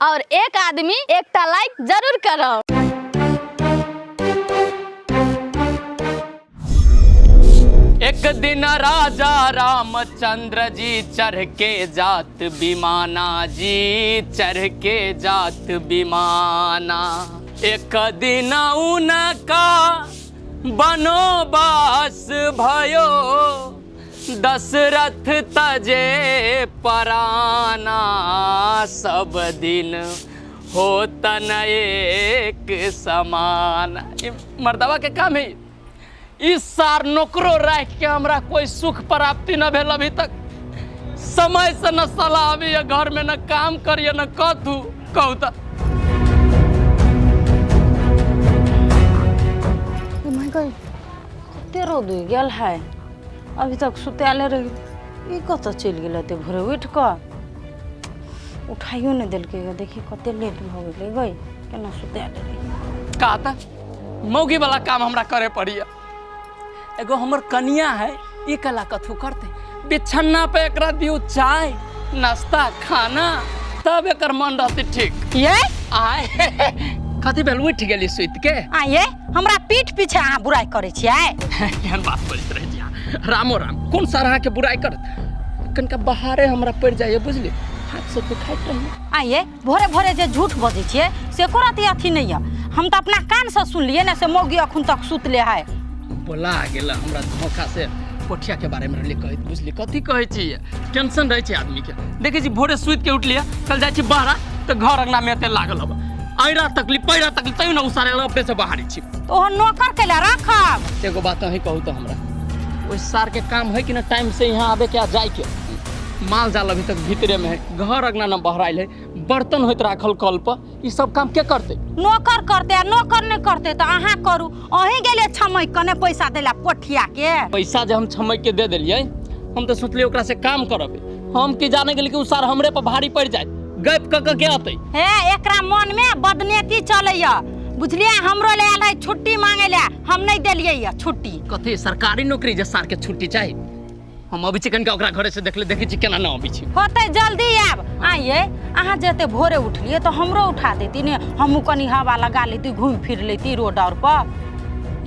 और एक आदमी एक लाइक जरूर करो। एक दिन राजा रामचंद्र जी चढ़ के जात विमाना जी, चढ़ के जात विमाना। एक दिन उनका बनोबास भयो, दशरथ तजे पराना। सब दिन होतन एक समान। मर्दवा के काम है इस सार नौकरो रख के हमरा कोई सुख प्राप्ति न भेल अभी तक। समय से न सलाह आवी घर में, न काम करिए न कथू कहू त। तेरो दू गेल है अभी तक सुताले रही। कत चल गए ते भोरे उठ कर उठाइयो नहीं दिल्के। देखी कते लेट भ गई गई केना सुताले रही। कहता मौगी वाला काम हमरा करे पड़ी। एगो हमर कनिया है ये कला कथू करते बिछन्ना पे एकरा दियो चाय नाश्ता खाना, तब एकर मन रहते ठीक। ये आए कथी भेल उठ गेली सुत के? ये हमरा पीठ पीछे अहाँ बुराई करे छियै। एहन बात करैत रह जिया। रामो राम कोन सारा के बुराई करत। कनका बाहरे हमरा पड़ जाए बुझली, हाथ से दुखाइत रही। ये भोरे भोरे जे झूठ बजे छियै से को राती अथी नहीं है। हम तो अपना कान से सुनलिए ना से मौगी अखन तक सुतले है। बोला गेला हमरा धोखा से पोठिया के बारे में रहले कहत बुझली। कथी कहै छी टेंशन रहे छै आदमी के। देखै छी भोरे सुत के उठलिए कल जाय छी बाहर त घर अंगना में एते लागल अब आइरा तकली पैरा तकली तै न उसारे अपने से बाहरी छी। तो नौकर केला रखब। एगो बात अही कहू त हमरा ओइ सार के काम है कि ना टाइम से यहाँ आवे के आ जाय के। माल जाल अभी तक भीतरे में है, घर अंगना न बहराइल है, बर्तन होत राखल कल पर। ई सब काम के करते? नौकर करते। नौकर नहीं करते तो अहाँ करू। अही गेले छमई कने पैसा देला पोठिया के। पैसा जे हम छमई के दे देलिए हम तो सोचलिए ओकरा से काम करबे। हम की जाने गेली कि उ सार हमरे पर भारी पड़ जाए गप क के आते। हे एकरा मन में बदनेती चलैया बुझलिए। हमरो ले आल है छुट्टी मांगे ले, हम नहीं देलिए छुट्टी। कथी सरकारी नौकरी जे सार के छुट्टी चाहिए? हम अभी चिकन के ओकरा घरे से देखले देखी छी केना न अभी छी। होते जल्दी आब। आइए अहाँ जते भोरे उठलिए तो हमरो उठा देती ने, हमहू कनी हवा लगा लेती, घूम फिर लेती रोड और पर।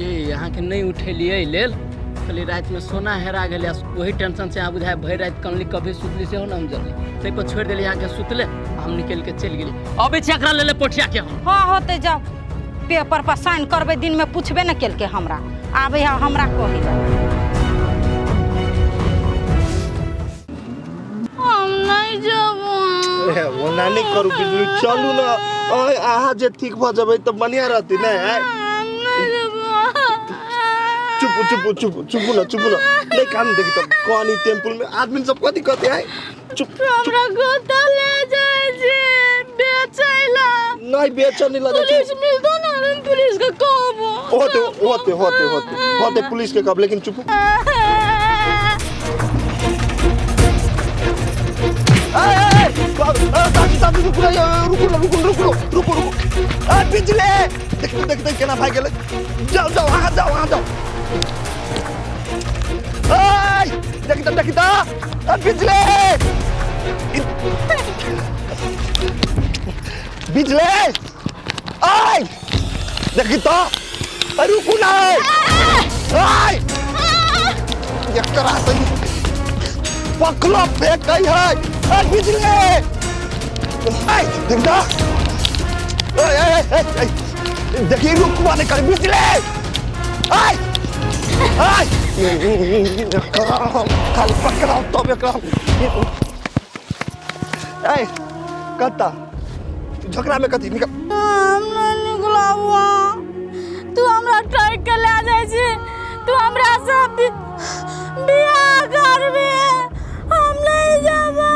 ये यहाँ के नहीं उठेलिए लेल कल रात में सोना हेरा गेले। वही टेंशन से यहाँ बुझाए भर रात कनली कभी सुतली से हो ना हम जल्दी नहीं को छोड़ देली। यहाँ के सुतले हम निकल के चल गेली। अभी चकरा ले ले पोठिया के हम। हाँ होते जाओ पेपर पर साइन करबे, दिन में पूछबे न केल के हमरा आबे हमरा कही जाओ। हम नहीं जाबो। वो नानी करू बिजली चलू ना। आहा जे ठीक भ जबै त बढ़िया रहती ना। चुप चुप चुप चुप ना चुप ना। नहीं काम देखी त कहानी टेंपल में आदमी सब कथी कहते है। चुप हमरा गोता ले जाए जे बेचैला। नहीं बेचन नहीं लगे। पुलिस मिल दो ना, पुलिस का कहबो। होते पुलिस के कब। लेकिन चुप रुको बिजली देख केना भाग गेलै। जाओ वहाँ जाओ। देखी त बिजली देखी तो रुकू ना। एकरा से पकलो फेंक है बिजली। देखिए रुकवा नहीं कर बिजली। खाली पकड़ाओ तब कत्ता झगड़ा में कथी निकल। निकला हुआ तू हमरा ट्राई के ले जाए छी। तू हमरा से बियाह करबे। हम नहीं जाबो।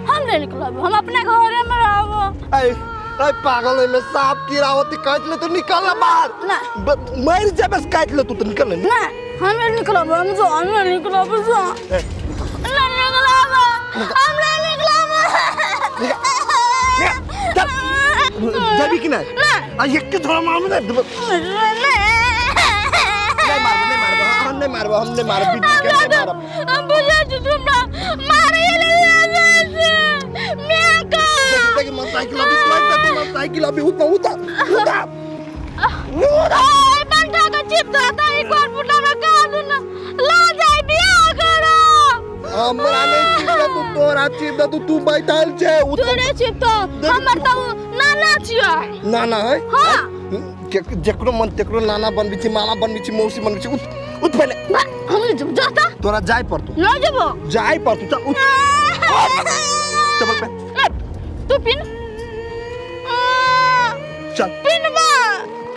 हम नहीं निकलब, हम अपने घरे में रहबो। पागल में सांप कीड़ा होती काट ले तो निकल बाहर ना। मर जा बस काट ले तो निकल ना। हम नहीं निकलब, हम नहीं निकलब। जबी कि ना एक के थोड़ा मार में नहीं मारबो हम नहीं मारब बिजली के नहीं मारब। हम बुझे तुम मारे ले मैं का साइकिल अभी उतना उतर ओए बंटा का चिप दाता एक बार बुढ़ा में कहा दू ना ला जाए बियाह करो हमरा नहीं चिप तू तोरा चिप तू बैठल छे तोरे चिप तो हमर तो नाना छियै नाना है हां जेकरो मन तेकरो नाना बनबी छी माला बनबी छी मौसी बनबी छी उठ पहले हम जब जाता तोरा जाय पड़तू ना जबो जाय पड़तू चल उठ चल पे तू पिन चल पिन बा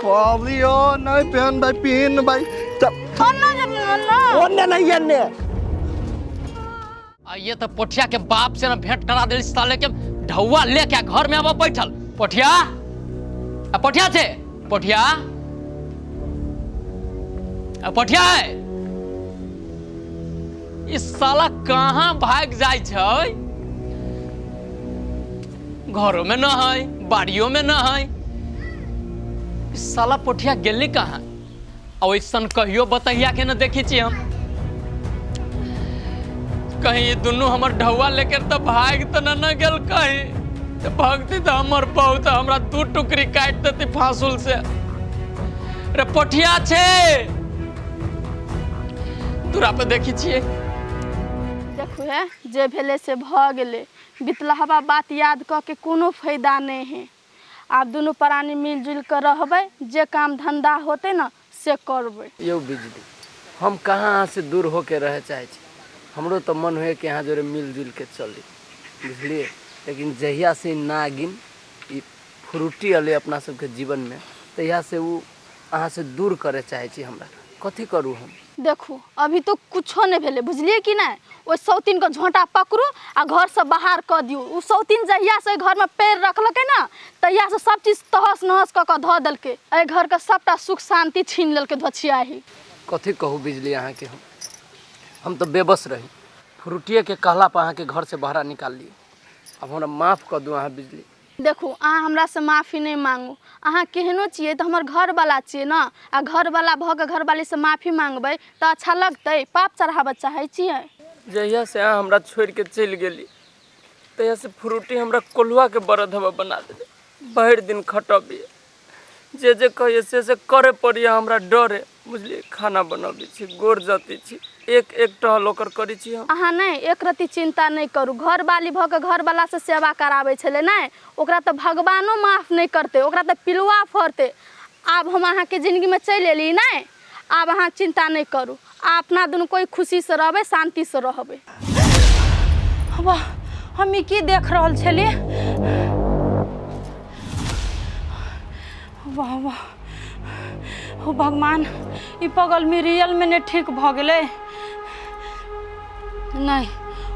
पावलियो नहीं पहन भाई पिन भाई चल अन्ना जब अन्ना ओने नहीं अन्ने ये तो पोठिया के बाप से ना भेंट करा दिल साले के ढौआ लेके घर में अब बैठल पोठिया पोठिया थे पोठिया पोठिया है इस साला कहाँ भाग जाए छै घरों में न है बाड़ियों में न है इस साला पोठिया गेली कहाँ ऐसा कहियो बतैया के न देखी छी हम कहीं ये दोनों हमर ढौआ लेकर तो भाग तो न गेल कहीं तो भागती तो हमर बहुत हमरा 2 टुकड़ी काट देती फांसुल से रे पोठिया छे दूरा पे देखी छिए देखो है जे भेले से भ गेले बितलहबा बात याद क के कोनो फायदा नहीं है आप दोनों प्राणी मिलजुल कर रहबे जे काम धंधा होते ना से करबे यो बिजली हम कहाँ से दूर होके रह चाहे छी हमरो तो मन हुए कि यहाँ जोरे मिलजुल के चली बुझलिए लेकिन जहिया से नागिन फ्रूटी अले अपना सबके जीवन में तहिया से वो अहाँ से दूर करे चाहे छी हमरा कथी करूँ हम देखो अभी तो कुछो नहीं भेले बुझलिए कि नहीं वो सौतीन को झोंटा पकड़ू आ घर से बाहर कर दियो उ सौतीन जहिया से घर में पैर रखलके ना तहिया से सब चीज तहस नहस क धो देलके ए घर का सबटा सुख शांति छीन लेलके धोछियाही कथी कहू बिजली अहाँ के हम तो बेबस रही फ्रूटिए के कहला पर अहाँ के घर से बाहर निकाल लिए अब हमरा माफ कर दू अहाँ बिजली देखो अहाँ हमरा से माफी नहीं मांगू अहाँ केहनो छिए तो हमर घर वाला छिए ना आ घर वाला भ के घर वाली से माफी मांगबै तो अच्छा लगतै पाप चढ़ाबे चाहे छिए जहिया से अहाँ हमरा छोड़ के चल गेली तहिया से फ्रूटी हमरा कोल्हुआ के बरद हवा बना दे भर दिन खटबिए जे कहिए से करे पड़िए हमरा डरे बुझलिए खाना बनबी छी गोर जाती छी एक टहल ओकर करी छी हम अहाँ नहीं एक रति चिंता नहीं करू घर वाली भ के घर वाला से सेवा कराबै छले नहीं ओकरा तो भगवानो माफ नहीं करते ओकरा तो पिलुआ फरते आब हम अहाँ के जिंदगी में चल एली नहीं आब अहाँ चिंता नहीं करू अपना दुनू कोई खुशी से रहबे शांति से रहबे वाह हम ई की देख रहल छलिए वाह वाह ओ भगवान ई पगल में रियल में नहीं ठीक भ गेलै नहीं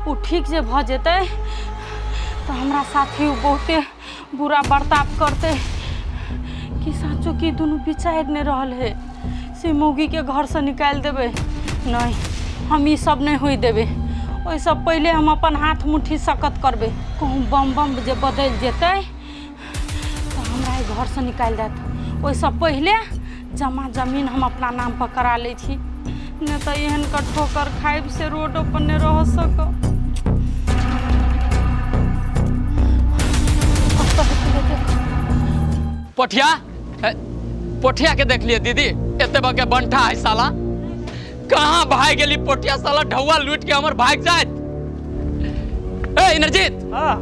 वो ठीक जे भ जेतै तो हमरा साथी बहुते बुरा बर्ताव करते कि साचो की दोनों बिचार नहीं रहल है से मौगी के घर से निकाल देबे नहीं हम ई सब नहीं होई देबे ओइ सब पहले हम अपन हाथ मुट्ठी सकत करबे कहूँ बम बम जे बदल जेतै तो हमरा घर से निकाल देत ओइ सब पहले जमा जमीन हम अपना नाम पर करा ले छी नहीं तो एहन का ठोकर खाइब से रोड पर नहीं रह सक पोठिया पोठिया के देख लिए दीदी एते बके बंठा है साला कहाँ भाग गेली पोठिया साला ढौआ लूट के हमर भाग जाए ए इनरजीत हां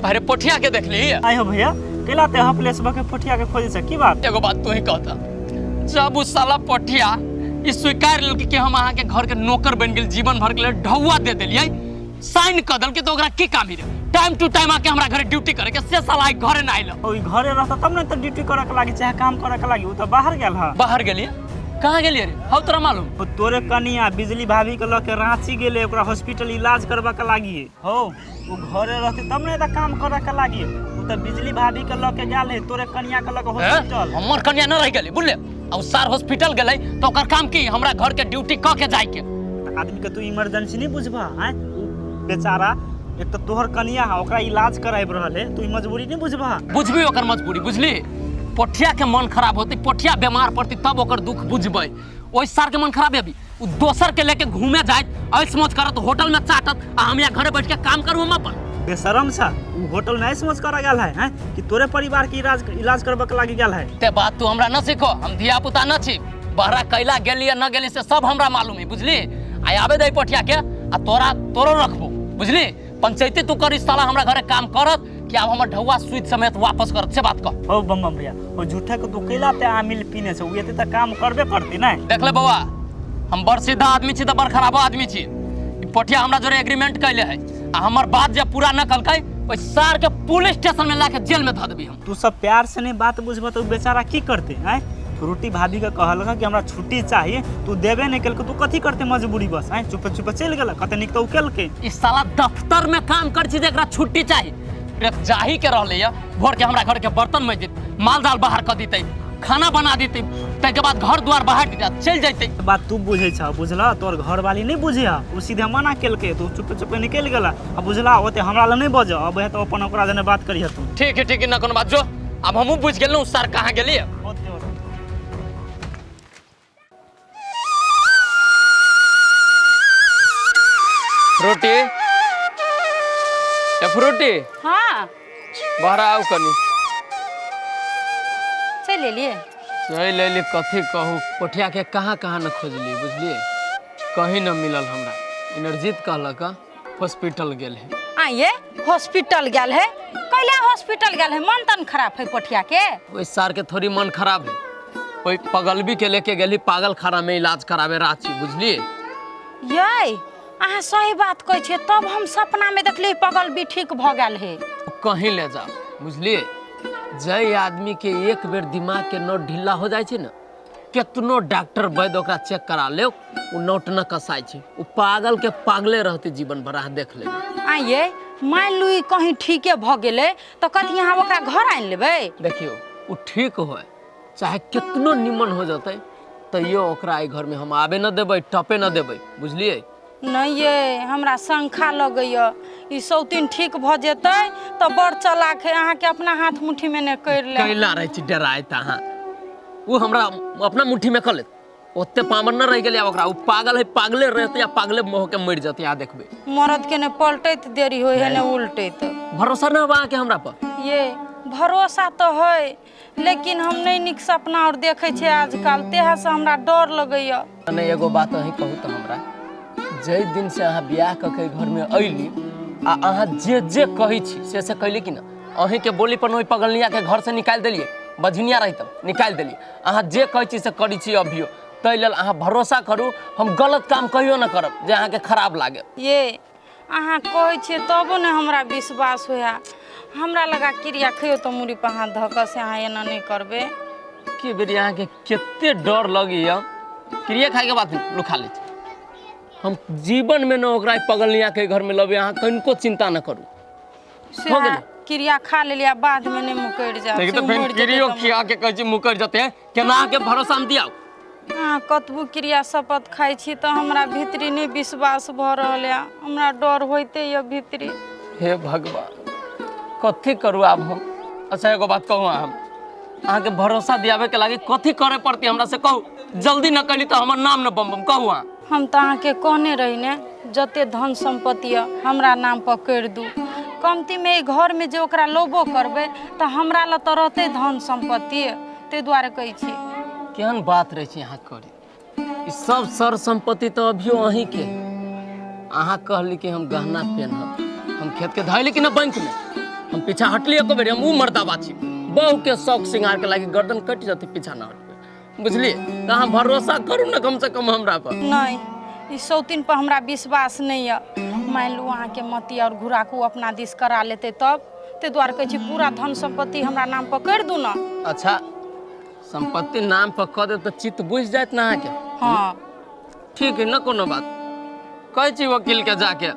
अरे पोठिया के देख ली आयो भैया केला ते हम प्लेस बके पोठिया के खोजे से की बात एगो बात तू ही कहता जब उस साला पोठिया ई स्वीकार लेलके कि हम अहाँ के घर के नौकर बन गेल जीवन भर के लिए ढौआ दे देलिए साइन कर दल के तो ओकरा की काम ही रे टाइम टू टाइम आके हमरा घर ड्यूटी करे के से साला घरे ना आइल ओई घरे रहता तब न त ड्यूटी करे के लागी चाहे काम करे के लागी उ त बाहर गेल ह बाहर गेलिए कहाँ गेलिए रे हौ तोरा मालूम ओ तोरे कनिया बिजली भाभी के लके रांची गेले ओकरा हॉस्पिटल इलाज करबा के लागी हो वो घरे रहते तब न त काम करे के लागी उ त बिजली भाभी के लके गेल है तोरे कनिया के लके हॉस्पिटल हमर कन्या न रह गेली बुझले अब सार हॉस्पिटल गेलै तो ओकर काम की हमरा घर के ड्यूटी क के जाय के आदमी के तू इमरजेंसी नहीं बुझबा हैं बेचारा एक तो तोहर कनिया है ओकरा इलाज कराइब रहले तू मजबूरी नहीं बुझबा बुझबी ओकर मजबूरी बुझली पोठिया के मन खराब होती पोठिया बीमार पड़ती तब ओकर दुख बुझबै ओइ सार के मन खराब है उ दोसर के लेके घूमे जाए ऐस मौज करत होटल में चाटत आ हम यहाँ घरे बैठ के काम करू हम अपन बेशरम सा उ होटल नहीं समझ कर गया है हैं कि तोरे परिवार के इलाज करबे के लागी गया है। ते बात तू हमरा न सिखो, हम धिया पुता न छी। बहरा कैला गेली न गेली से सब हमरा मालूम है, बुझली। आई आबे दे पठिया के आ तोरो रखबो, बुझली। पंचायती तू करी साला हमरा घरे काम करत कि अब हमर ढौआ सुइत समेत वापस करत से बात कर। हो बम भैया ओ झूठा के तू कैला ते आमिल पीने से उते त काम करबे करती ना। देख ले बउआ, हम बड़ सीधा आदमी छी त बड़ खराब आदमी छी। ई पठिया हमरा जोरे एग्रीमेंट कैले है आ हमर बात जे पूरा न कलकै ओइ सार के पुलिस स्टेशन में लाके जेल में ध देबी हम। तू सब प्यार से नहीं बात बुझबो तो बेचारा की करते हैं। फ्रूटी भाभी का कहल कि हमरा छुट्टी चाहिए, तू देबे नहीं कल तू कथी करते मजबूरी बस हैं चुप चुप चल गेल कते निक तो उकेल के। ई साला दफ्तर में काम कर छी जेकरा छुट्टी चाहिए एक जाही के रहले या भोर के हमरा घर के बर्तन मजदित माल दाल बाहर क दीते, खाना बना दीते, तै के बाद घर द्वार बाहर चल जैते। बात तू बुझे छ बुझला, तोर घर वाली नहीं बुझे उ सीधे मना केल के तू चुप चुप निकल गेला। अब बुझला ओते हमरा ल नहीं बज, अब है तो अपन ओकरा जने बात करिह तू। ठीक है ना कोनो बात जो। अब हमहू बुझ गेलनु सर कहां गेली। फ्रूटी ए फ्रूटी हाँ बाहर आओ कनी। चल लिए चल ले कथी कहू, पठिया के कहाँ कहाँ न खोजली, बुझलिए। कहीं न मिलल हमरा। इनरजीत कहलक हॉस्पिटल गेल है। आइए हॉस्पिटल गेल है, कैला हॉस्पिटल गेल है? मन तन खराब है पठिया के? ओइ सार के थोड़ी मन खराब है, कोई पगलबी के लेके गेली पागल खाना में इलाज करावे रांची, बुझलिए। ये अहाँ सही बात कहै छियै, तब हम सपना में देखली पगल भी ठीक भ गेल है। कहीं ले जा, बुझलिए। जय आदमी के एक बेर दिमाग के नोट ढीला हो जाए छै न, कितनो डॉक्टर वैद्य ओकरा चेक करा ले उ नोट न कसाई छै। उ पागल के पागले रहते जीवन भर, अहाँ देख ले। आइए मान लू कहीं ठीके भ गेले तो कथी यहाँ ओकरा घर आन लेबै? देखियो उ ठीक होए चाहे कितनो निमन हो जते तैयो ओकरा आई घर में हम आबे न देबै, टपे न देबै, बुझलिए। नहीं ये हमरा शंखा लगैया ई सौतीन ठीक भ जेतै तो बड़ चलाक है, अहाँ के अपना हाथ मुट्ठी में ने कर ले। कैला रहे छी डराइत अहाँ, उ हमरा अपना मुट्ठी में कर लेत। ओते पावर न रह गेलै ओकरा, उ पागल है, पागले रहते या पागले मोह के मर जते। यहाँ देखबे मरद के ने पलटैत देरी होय है ने उल्टैत। भरोसा न बा के हमरा पर। ये भरोसा तो है लेकिन हम नहीं निक सपना और देखे छे आजकल, तेहा से हमरा डर लगैया। नहीं एगो बात अही कहू त हमरा, जै दिन से अहाँ बियाह क के घर में अइली आ अहाँ जे जे कही छी से कहली कि न, अही के बोली पर ओइ पगलनिया के घर से निकाल देलिए। बझनिया रही तब निकाल देलिए। अहाँ जे कहै छी से करी छी अभियो, तै लेल अहाँ भरोसा करू, हम गलत काम कहियो न करब जे अहाँ के खराब लागे। ये अहाँ कहै छियै तबो ने हमरा विश्वास होया। हमरा लगा क्रिया खइयो तो मुड़ी पर हाथ धक से अहाँ एना नहीं करबे। के बेरी अहाँ के केते डर लगिया, क्रिया खाए के बात लुखा ले। हम जीवन में न ओकरा पगलनिया के घर में लबे, अहाँ कनको चिंता न करू। हो गेलै क्रिया खा लेलिया बाद में नहीं मुकर जा। देखि त फेन क्रियो खिया के कहै छी मुकर जते हैं, केना के भरोसा हम दियाओ। हाँ कतबू क्रिया शपथ खाई छी तो हमरा भीतरी नहीं विश्वास भ रहल है, हमरा डर होइते ये भीतरी। हे भगवान कथी करू आब हम। अच्छा एगो बात कहूँ, हम अहाँ के भरोसा दियावे के लागी कथी करे पड़ती हमरा से कहू। जल्दी न करी तो हमर नाम न बम बम कहू। अहाँ हम तो अहाँ के कहने रही ने जते धन संपत्ति हमरा नाम पर कर दू, कमती में घर में जो ओकरा लोबो करबे तो हमरा ल तो रहते धन संपत्ति, ते द्वारे कहै छी। केहन बात रहे छी अहाँ करी, ई सब सर संपत्ति तो अभियो अहीं के। अहाँ कहली कि हम गहना पहनब, हम खेत के धैली कि न बैंक में, हम पीछा हटली एको बेर। हम उ मर्दाबा छी, बहू के शौक श्रृंगार के लागी गर्दन कट जाती पीछा न हटबे, बुझलिए। तो अहाँ भरोसा करू न कम से कम हमरा पर। नहीं ई सौतीन पर हमरा विश्वास नहीं है। मान लू अहाँ के मती और घुराकू अपना दिस करा लेते तब, ते द्वारे कहै छी पूरा धन संपत्ति हमरा नाम पर कर दू न। अच्छा संपत्ति नाम पर कह दे तो चित्त बुझ जात ना अहाँ के। हाँ ठीक है न कोनो बात, कहै छी वकील के जाके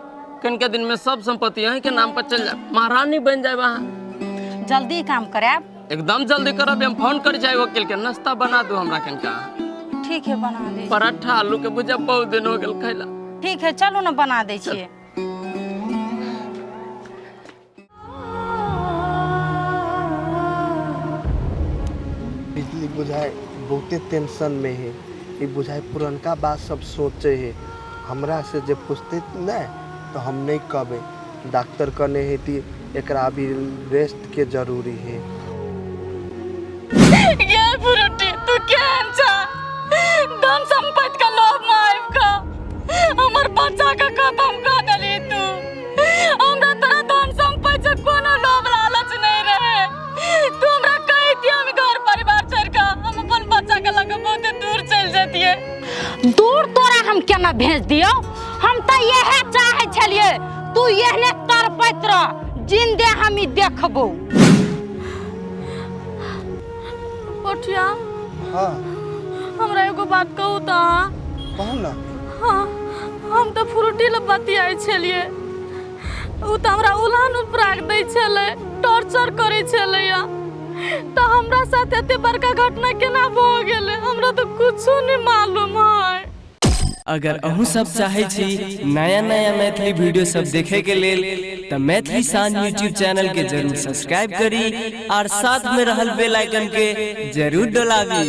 कनिके दिन में सब संपत्ति अहीं के नाम पर चल जाए, महारानी बन जाए। वहाँ जल्दी काम कराब। एकदम जल्दी करब, हम फोन कर जाए वकील के। नाश्ता बना दो हमरा कनिका। ठीक है बना दे। पराठा आलू के भुजिया बहुत दिन हो गेल खैला। ठीक है चलो ना बना दे छिए। बिजली बुझाए बहुते टेंशन में है, ये बुझाए पुरनका बात सब सोचे है। हमरा से जब पूछते न तो हम नहीं कहबे, डॉक्टर कहने है कि एकरा अभी रेस्ट के जरूरी है। ये फ्रूटी तू केहन छ धन संपत्ति का लोभ में आइब का हमर बच्चा के खत्म कर देली तू। हमरा तरह धन संपत्ति से कोनो लोभ लालच नहीं रहे। तू हमरा कही थी हम घर परिवार छोड़ के हम अपन बच्चा के लगे बहुत दूर चल जतिए। दूर तोरा हम केना भेज दियो? हम त यहे चाहे छलिए तू यहने तरपैत रह जिंदे हम ही देखबो। पोठिया हाँ हमरा एगो बात कहू त। कहू ना। हाँ हम तो फ्रूटी ले बतियाई छलिए उ त हमरा उलान उपराग दै छले टॉर्चर करे छले या तो हमरा साथ एते बड़का घटना केना भ गेले हमरा तो कुछो नहीं मालूम है। अगर अहू सब चाहे छी नया नया मैथिली वीडियो सब देखे के लेल त मैथिली साँझ यूट्यूब चैनल के जरूर सब्सक्राइब करी और साथ में रहल बेल आइकन के जरूर दबावी।